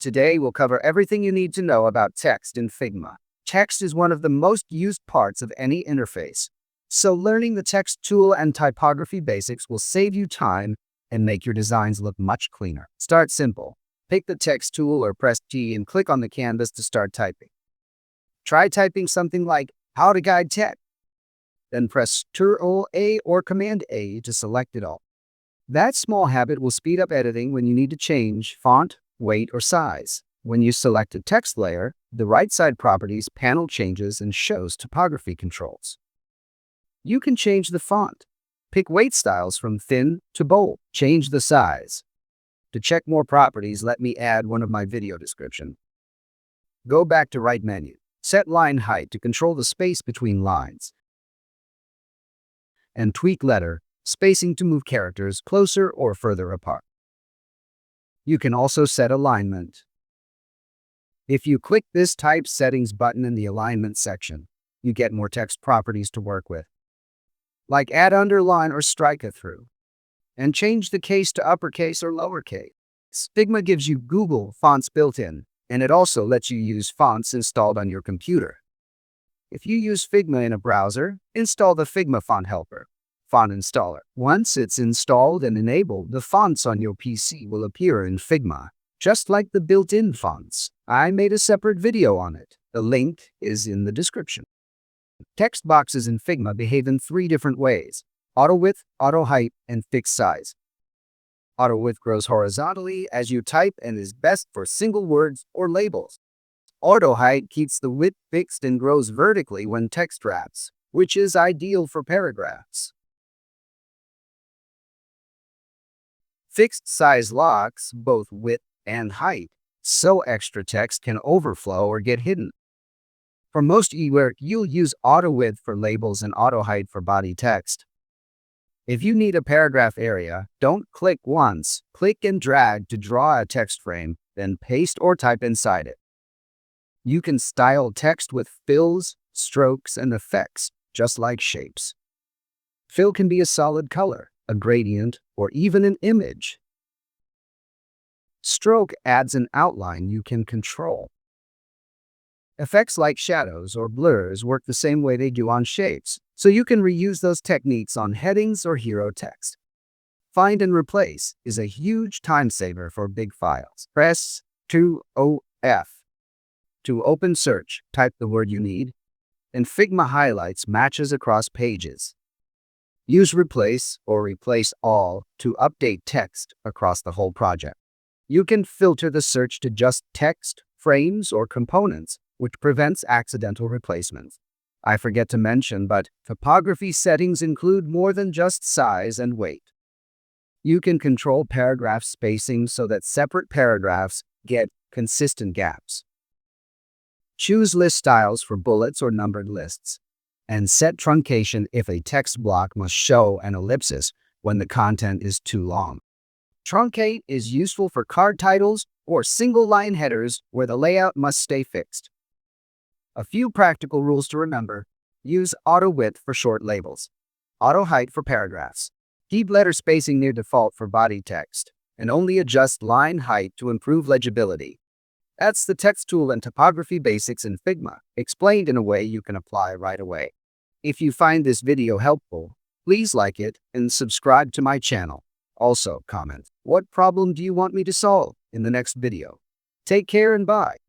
Today, we'll cover everything you need to know about text in Figma. Text is one of the most used parts of any interface, so learning the text tool and typography basics will save you time and make your designs look much cleaner. Start simple. Pick the text tool or press T and click on the canvas to start typing. Try typing something like "How to Guide Text." Then press Ctrl-A or Command-A to select it all. That small habit will speed up editing when you need to change font, weight, or size. When you select a text layer, the right side properties panel changes and shows typography controls. You can change the font. Pick weight styles from thin to bold. Change the size. To check more properties, let me add one of my video description. Go back to right menu. Set line height to control the space between lines. And tweak letter spacing to move characters closer or further apart. You can also set alignment. If you click this Type Settings button in the Alignment section, you get more text properties to work with, like add underline or strike a through, and change the case to uppercase or lowercase. Figma gives you Google Fonts built in, and it also lets you use fonts installed on your computer. If you use Figma in a browser, install the Figma Font Helper font installer. Once it's installed and enabled, the fonts on your PC will appear in Figma, just like the built-in fonts. I made a separate video on it. The link is in the description. Text boxes in Figma behave in 3 different ways: auto width, auto height, and fixed size. Auto width grows horizontally as you type and is best for single words or labels. Auto height keeps the width fixed and grows vertically when text wraps, which is ideal for paragraphs. Fixed size locks both width and height, so extra text can overflow or get hidden. For most e-work, you'll use auto width for labels and auto height for body text. If you need a paragraph area, don't click once. Click and drag to draw a text frame, then paste or type inside it. You can style text with fills, strokes, and effects, just like shapes. Fill can be a solid color, a gradient, or even an image. Stroke adds an outline you can control. Effects like shadows or blurs work the same way they do on shapes, so you can reuse those techniques on headings or hero text. Find and replace is a huge time saver for big files. Press Ctrl-F. To open search, type the word you need, and Figma highlights matches across pages. Use Replace or Replace All to update text across the whole project. You can filter the search to just text, frames, or components, which prevents accidental replacements. I forget to mention, but typography settings include more than just size and weight. You can control paragraph spacing so that separate paragraphs get consistent gaps. Choose list styles for bullets or numbered lists, and set truncation if a text block must show an ellipsis when the content is too long. Truncate is useful for card titles or single-line headers where the layout must stay fixed. A few practical rules to remember: use auto width for short labels, auto height for paragraphs, keep letter spacing near default for body text, and only adjust line height to improve legibility. That's the text tool and typography basics in Figma, explained in a way you can apply right away. If you find this video helpful, please like it and subscribe to my channel. Also, comment, what problem do you want me to solve in the next video? Take care and bye.